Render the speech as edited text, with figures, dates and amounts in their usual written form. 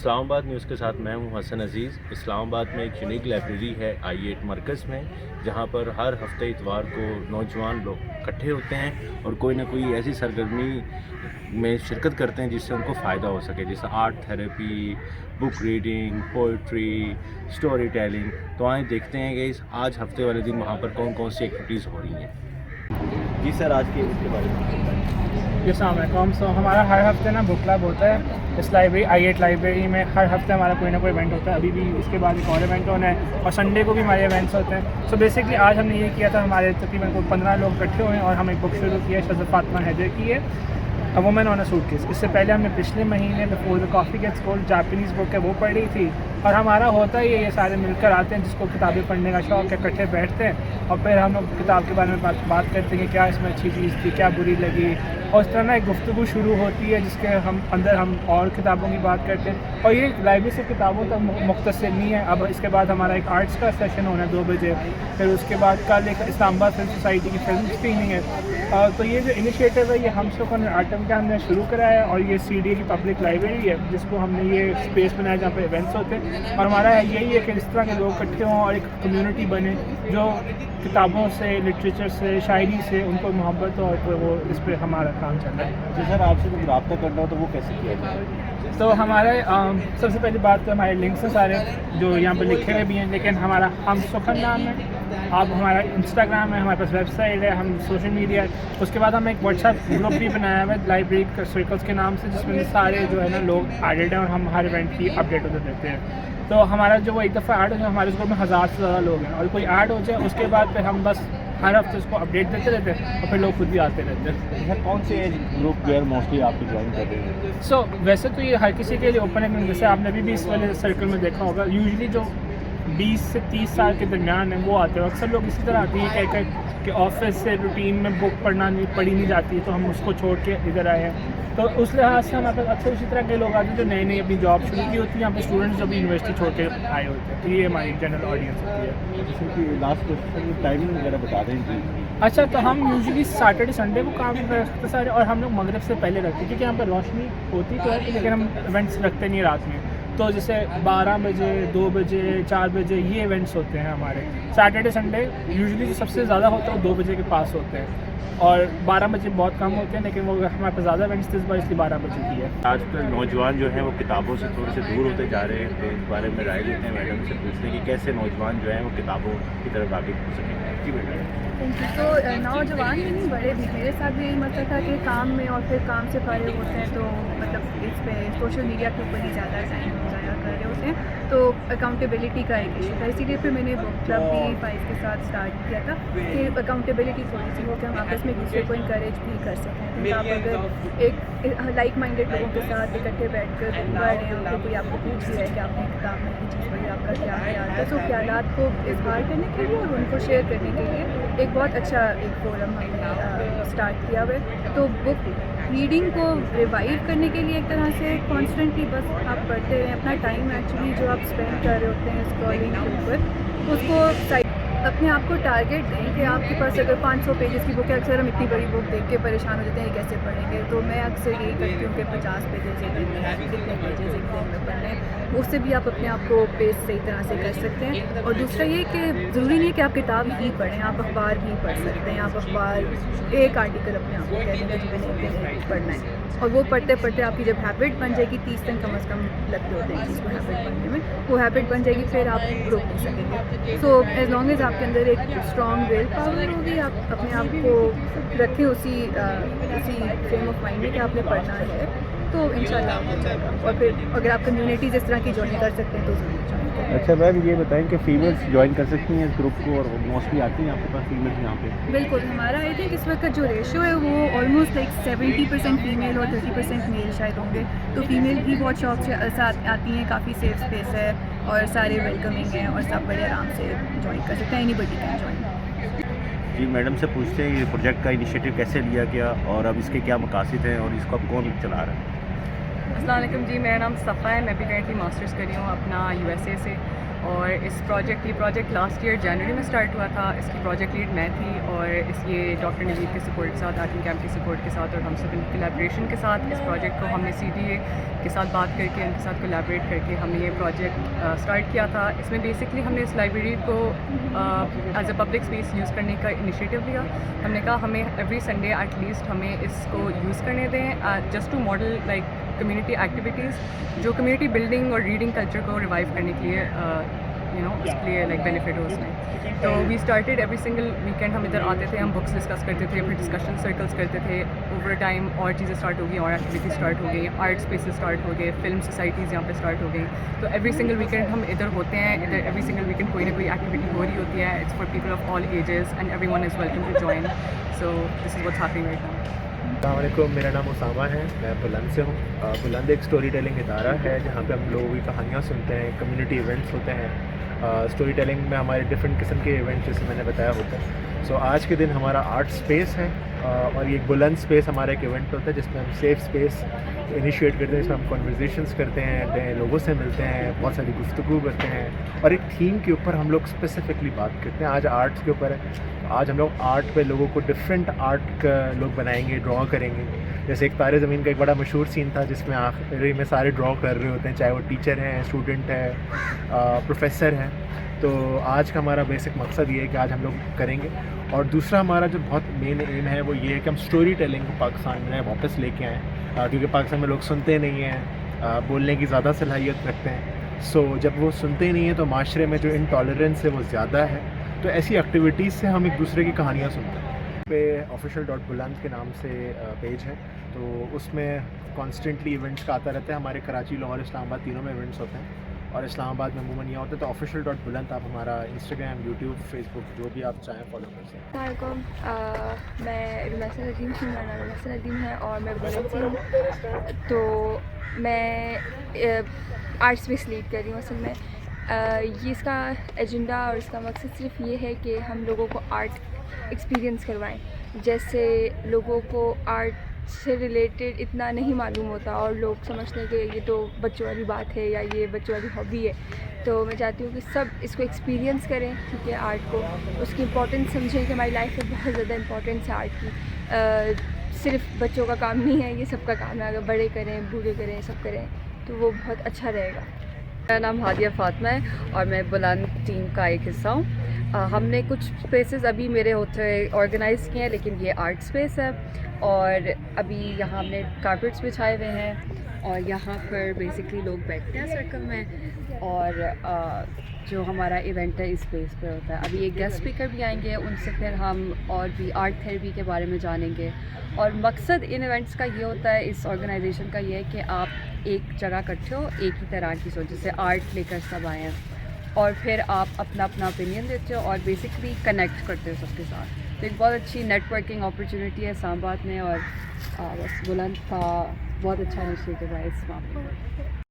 اسلام آباد نیوز کے ساتھ میں ہوں حسن عزیز۔ اسلام آباد میں ایک یونیک لائبریری ہے I8 مرکز میں، جہاں پر ہر ہفتے اتوار کو نوجوان لوگ اکٹھے ہوتے ہیں اور کوئی نہ کوئی ایسی سرگرمی میں شرکت کرتے ہیں جس سے ان کو فائدہ ہو سکے، جیسے art therapy, book reading, poetry, story telling. تو آئیں دیکھتے ہیں کہ آج ہفتے والے دن وہاں پر کون کون سی ایکٹیویٹیز ہو رہی ہیں۔ جی سر، آج کے اس کے بارے میں السلام علیکم۔ ہمارا ہر ہفتے نا بک کلب ہوتا ہے اس لائبریری I8 لائبریری میں۔ ہر ہفتے ہمارا کوئی نہ کوئی ایونٹ ہوتا ہے، ابھی بھی اس کے بعد ایک اور ایونٹ ہونا ہے، اور سنڈے کو بھی ہمارے ایونٹس ہوتے ہیں۔ سو بیسکلی آج ہم نے یہ کیا تھا، ہمارے تقریباً 15 لوگ اکٹھے ہوئے ہیں اور ہم ایک بک شروع کی ہے شہزاد فاطمہ حیدر کی ہے، A Woman on a Suitcase۔ اس سے پہلے ہم نے پچھلے مہینے Before the Coffee Gets Cold Japanese book ہے وہ پڑھی تھی، اور ہمارا ہوتا ہی ہے یہ سارے مل کر آتے ہیں جس کو کتابیں پڑھنے کا شوق ہے، اکٹھے بیٹھتے ہیں اور پھر ہم لوگ کتاب کے بارے میں بات کرتے ہیں کہ کیا اس میں اچھی چیز تھی، کیا بری لگی، اور اس طرح نا ایک گفتگو شروع ہوتی ہے جس کے اندر ہم اور کتابوں کی بات کرتے ہیں۔ اور یہ لائبریری سے کتابوں تک مختصر نہیں ہے، اب اس کے بعد ہمارا ایک آرٹس کا سیشن ہونا ہے 2 بجے، پھر اس کے بعد کل ایک اسلام آباد فلم سوسائٹی کی فلم اسکریننگ ہے۔ تو یہ جو انیشیٹو ہے یہ ہم سکون آٹم کا ہم نے شروع کرا ہے، اور یہ CDA کی پبلک لائبریری ہے جس کو ہم نے یہ اسپیس بنایا جہاں پہ ایونٹس ہوتے ہیں، اور ہمارا یہی ہے کہ اس طرح کے لوگ اکٹھے ہوں اور ایک کمیونٹی بنے جو کتابوں سے، لٹریچر سے، شاعری سے ان کو محبت ہو، اور وہ اس پہ ہمارا کام چل رہا ہے۔ جی سر، آپ سے کوئی رابطہ کرنا ہو تو وہ کیسے کیا جائے؟ تو ہمارے سب سے پہلی بات تو ہمارے لنکس ہیں سارے جو یہاں پہ لکھے ہوئے بھی ہیں، لیکن ہمارا ہم سخن نام ہے، آپ ہمارا انسٹاگرام ہے، ہمارے پاس ویب سائٹ ہے، ہم سوشل میڈیا ہے۔ اس کے بعد ہم ایک واٹس ایپ گروپ بھی بنایا ہوا ہے لائبریری سرکلس کے نام سے، جس میں سارے جو ہے نا لوگ ایڈڈ ہیں اور ہم ہر ایونٹ کی اپڈیٹ ہوتے دیتے ہیں۔ تو ہمارا جو وہ ایک دفعہ ایڈ ہو جائے، ہمارے اس گروپ میں 1000 سے زیادہ لوگ ہیں، اور کوئی ایڈ ہو جائے اس کے بعد پھر ہم بس ہر ہفتے اس کو اپڈیٹ دیتے رہتے ہیں، اور پھر لوگ خود بھی آتے رہتے ہیں۔ سر، کون سے ایج گروپ جو ہے موسٹلی آپ کی جوائن کر رہے ہیں؟ سو ویسے تو یہ ہر کسی کے لیے اوپن ہے، جیسے آپ نے بھی اس والے سرکل میں دیکھا ہوگا، یوزلی جو 20 سے 30 سال کے درمیان ہیں وہ آتے ہیں۔ اکثر لوگ اسی طرح آتے ہیں کہ آفس سے روٹین میں بک پڑھی نہیں جاتی، تو ہم اس کو چھوڑ کے ادھر آئے ہیں۔ تو اس لحاظ سے ہمارے پاس اکثر اسی طرح کے لوگ آتے ہیں جو نئی اپنی جاب شروع کی ہوتی ہے، یہاں پہ اسٹوڈنٹس جو بھی یونیورسٹی چھوڑ کے آئے ہوتے ہیں۔ تو یہ ہماری جنرل آڈینس ہوتی ہے۔ جیسے کہ لاسٹ کوشچن ٹائمنگ وغیرہ بتا دیں جی۔ اچھا، تو ہم یوزلی سیٹرڈے سنڈے کو کام رکھتے سارے، اور ہم لوگ مغرب سے پہلے رکھتے ہیں کیونکہ یہاں پہ روشنی ہوتی تو ہے، لیکن ہم ایونٹس رکھتے نہیں رات میں۔ تو جیسے 12 بجے، 2 بجے، 4 بجے یہ ایونٹس ہوتے ہیں ہمارے۔ سیٹرڈے سنڈے یوزلی جو سب سے زیادہ ہوتا ہے وہ 2 بجے کے پاس ہوتے ہیں، اور 12 بجے بہت کم ہوتے ہیں، لیکن وہ ہمارے پاس زیادہ ایونٹس تھے اس بار، اس لیے 12 بجے کی ہے۔ آج کل نوجوان جو ہیں وہ کتابوں سے تھوڑے سے دور ہوتے جا رہے ہیں، تو اس بارے میں رائے لیتے ہیں، میڈم سے پوچھتے ہیں کہ کیسے نوجوان جو ہیں وہ کتابوں کی طرف راغب ہو سکیں۔ جی بیٹا۔ تو نوجوان ہی نہیں، بڑے بھی، میرے ساتھ بھی یہی مسئلہ تھا کہ کام میں اور پھر کام سے فارغ ہوتے ہیں، تو مطلب اس پہ سوشل میڈیا کے اوپر ہی زیادہ ٹائم ضائع کر رہے ہوتے ہیں، تو اکاؤنٹیبلٹی کا ایک ایشو تھا۔ اسی لیے پھر میں نے بک کلب بھی 5 کے ساتھ اسٹارٹ کیا تھا کہ اکاؤنٹیبلٹی تھوڑی سی ہو کہ ہم آپس میں ایک دوسرے کو انکریج بھی کر سکیں۔ کیونکہ آپ اگر ایک لائک مائنڈیڈ لوگوں کے ساتھ اکٹھے بیٹھ کر پڑھ رہے ہیں، اور کوئی آپ کو پوچھ رہا ہے کہ آپ نے کتاب میں یہ چیز پڑھی، آپ کا کیا خیال ہے، تو خیالات کو اظہار کرنے کے لیے اور ان کو شیئر کرنے کے لیے ایک بہت اچھا ایک فورم ہم نے اسٹارٹ کیا ہوا ہے۔ تو بک ریڈنگ کو ریوائیو کرنے کے لیے ایک طرح سے کانسٹنٹلی بس آپ پڑھتے رہیں، اپنا ٹائم ایکچولی جو آپ اسپینڈ کر رہے ہوتے ہیں اسکرولنگ کے اوپر، اس کو اپنے آپ کو ٹارگیٹ دیں کہ آپ کے پاس اگر 500 پیجز کی بک ہے، اکثر ہم اتنی بڑی بک دیکھ کے پریشان ہو جاتے ہیں کیسے پڑھیں گے، تو میں اکثر یہی کرتی ہوں کہ 50 پیجز ایک دن میں، کتنے پیجز ایک دن میں پڑھ لیں، اس سے بھی آپ اپنے آپ کو پیس صحیح طرح سے کر سکتے ہیں۔ اور دوسرا یہ کہ ضروری نہیں ہے کہ آپ کتاب ہی پڑھیں، آپ اخبار بھی پڑھ سکتے ہیں، آپ اخبار ایک آرٹیکل اپنے آپ کو کہہ دیں گے جی پڑھنا ہے، اور وہ پڑھتے پڑھتے آپ کی جب ہیبٹ بن جائے گی، 30 دن کم از کم لگتے ہوتے ہیں جس کو ہیبٹ بننے میں، وہ ہیبٹ بن جائے گی، پھر آپ روک نہیں سکیں گے۔ سو ایز لانگ ایز آپ کے اندر ایک اسٹرانگ ول پاور ہوگی، آپ اپنے آپ کو رکھیں اسی فریم آف مائنڈ میں کہ آپ نے پڑھنا ہے، تو انشاءاللہ ہو جائے گا۔ اور پھر اگر آپ کمیونٹیز اس طرح کی جوائن کر سکتے ہیں تو ضرور جوائن کریں۔ اچھا میم، یہ بتائیں کہ فیمیلس جوائن کر سکتی ہیں اس گروپ کو، اور موسٹلی آتی ہیں آپ کے پاس فیمیلس یہاں پہ؟ بالکل، ہمارا آئی تھنک اس وقت جو ریشو ہے وہ آلموسٹ لائک 70% فیمیل اور 30% میل شاید ہوں گے، تو فیمیل بھی بہت شوق سے ساتھ آتی ہیں، کافی سیف اسپیس ہے اور سارے ویلکمنگ ہیں، اور سب بڑے آرام سے جوائن کر سکتے ہیں، اینی بڈی کین جوائن۔ جی میڈم سے پوچھتے ہیں یہ پروجیکٹ کا انیشیٹو کیسے لیا گیا، اور اب اس کے کیا مقاصد ہیں، اور اس کو اب کون چلا رہا ہے؟ السلام علیکم جی، میرا نام صفا ہے. میں بھی کرنٹلی ماسٹرز کر رہی ہوں اپنا USA سے. اور یہ پروجیکٹ لاسٹ ایئر جنوری میں سٹارٹ ہوا تھا. اس کی پروجیکٹ لیڈ میں تھی اور یہ ڈاکٹر نوید کے سپورٹ کے ساتھ، آرٹ کیمپ کی سپورٹ کے ساتھ اور ہم سب کی کولیبریشن کے ساتھ اس پروجیکٹ کو ہم نے CDA کے ساتھ بات کر کے ان کے ساتھ کولیبریٹ کر کے ہم نے یہ پروجیکٹ اسٹارٹ کیا تھا. اس میں بیسکلی ہم نے اس لائبریری کو as a public space use کرنے کا انیشیٹو لیا. ہم نے کہا ہمیں ایوری سنڈے ایٹ لیسٹ ہمیں اس کو یوز کرنے دیں just to model like community activities جو کمیونٹی بلڈنگ اور ریڈنگ کلچر کو ریوائیو کرنے کے لیے اس کے لیے لائک بینیفٹ ہو اس میں. تو we started every single weekend ہم ادھر آتے تھے, ہم بکس ڈسکس کرتے تھے, پھر ڈسکشن سرکلس کرتے تھے. اوور ٹائم اور چیزیں اسٹارٹ ہو گئی, اور ایکٹیویٹیز اسٹارٹ ہو گئی, آرٹ اسپیسز اسٹارٹ ہو گئے, فلم سوسائٹیز یہاں پہ اسٹارٹ ہو گئی. تو ایوری سنگل ویکینڈ ہم ادھر ہوتے ہیں. ادھر ایوری سنگل ویکینڈ کوئی نہ کوئی ایکٹیویٹی ہو رہی ہوتی ہے. It's for people of all ages and everyone is welcome to join. So this is what's happening right now. السلام علیکم, میرا نام اسامہ ہے. میں بلند سے ہوں. بلند ایک اسٹوری ٹیلنگ ادارہ ہے جہاں پہ ہم لوگوں کی کہانیاں سنتے ہیں, کمیونٹی ایونٹس ہوتے ہیں. اسٹوری ٹیلنگ میں ہمارے ڈفرینٹ قسم کے ایونٹس جیسے میں نے بتایا ہوتا ہے. سو آج کے دن ہمارا آرٹ اسپیس ہے اور یہ بلند اسپیس ہمارا ایک ایونٹ ہوتا ہے جس میں ہم سیف اسپیس انیشیٹ کرتے ہیں, جس میں ہم کنورزیشنس کرتے ہیں, نئے لوگوں سے ملتے ہیں, بہت ساری گفتگو کرتے ہیں اور ایک تھیم کے اوپر ہم لوگ اسپیسیفکلی بات کرتے ہیں. آج آرٹس کے اوپر ہے. آج ہم لوگ آرٹ پہ لوگوں کو ڈفرینٹ آرٹ کا لوگ بنائیں گے, ڈرا کریں گے. جیسے ایک تارے زمین کا ایک بڑا مشہور سین تھا جس میں آخری میں سارے ڈرا کر رہے ہوتے ہیں, چاہے وہ ٹیچر ہیں, اسٹوڈنٹ ہے, پروفیسر ہیں. تو آج کا ہمارا بیسک مقصد یہ ہے کہ آج ہم لوگ کریں گے. اور دوسرا ہمارا جو بہت مین ایم ہے وہ یہ ہے کہ ہم اسٹوری ٹیلنگ کو پاکستان میں واپس لے کے آئیں, کیونکہ پاکستان میں لوگ سنتے نہیں ہیں, بولنے کی زیادہ صلاحیت رکھتے ہیں. سو جب وہ سنتے نہیں ہیں تو معاشرے میں جو انٹالرنس ہے وہ زیادہ ہے. تو ایسی ایکٹیویٹیز سے ہم ایک دوسرے کی کہانیاں سنتے ہیں. پہ official.buland کے نام سے پیج ہے, تو اس میں کانسٹنٹلی ایونٹس کا آتا رہتا ہے. ہمارے کراچی, لاہور, اسلام آباد تینوں میں ایونٹس ہوتے ہیں اور اسلام آباد میں عموماً یہ ہوتا ہے. تو official.buland آپ ہمارا انسٹاگرام, یوٹیوب, فیس بک جو بھی آپ چاہیں فالو کر سکتے ہیں. السلام علیکم, میں رمیسہ ندیم ہوں. میرا نام رمیسہ ندیم ہے اور میں بلند سے ہوں. تو میں آرٹ اسپیس لیڈ کر رہی ہوں. اصل میں یہ اس کا ایجنڈا اور اس کا مقصد صرف یہ ہے کہ ہم لوگوں کو آرٹ ایکسپیرینس کروائیں. جیسے لوگوں کو آرٹ سے ریلیٹڈ اتنا نہیں معلوم ہوتا اور لوگ سمجھتے ہیں کہ یہ تو بچوں والی بات ہے یا یہ بچوں والی ہابی ہے. تو میں چاہتی ہوں کہ سب اس کو ایکسپیرینس کریں, ٹھیک ہے, آرٹ کو, اس کی امپورٹنس سمجھیں کہ ہماری لائف میں بہت زیادہ امپورٹنس ہے آرٹ کی. صرف بچوں کا کام نہیں ہے, یہ سب کا کام ہے. اگر بڑے کریں, بوڑھے کریں, سب کریں تو وہ بہت اچھا رہے گا. میرا نام ہادیہ فاطمہ ہے اور میں بلند ٹیم کا ایک حصہ ہوں. ہم نے کچھ اسپیسز ابھی میرے ہوتے آرگنائز کیے ہیں, لیکن یہ آرٹ اسپیس ہے اور ابھی یہاں ہم نے کارپیٹس بچھائے ہوئے ہیں اور یہاں پر بیسکلی لوگ بیٹھتے ہیں سرکل میں. اور جو ہمارا ایونٹ ہے اس اسپیس پہ ہوتا ہے. ابھی ایک گیسٹ اسپیکر بھی آئیں گے, ان سے پھر ہم اور بھی آرٹ تھیریپی کے بارے میں جانیں گے. اور مقصد ان ایونٹس کا یہ ہوتا ہے, اس آرگنائزیشن کا یہ ہے کہ آپ ایک جگہ اکٹھے ہو, ایک ہی طرح کی سوچ, جیسے آرٹ لے کر سب آئے ہیں اور پھر آپ اپنا اپنا اوپینین دیتے ہو اور بیسکلی کنیکٹ کرتے ہو سب کے ساتھ. تو ایک بہت اچھی نیٹ ورکنگ اپرچونیٹی ہے اسلام آباد میں اور بس بلند کا بہت اچھا انیشیٹو ہے اس معاملے میں.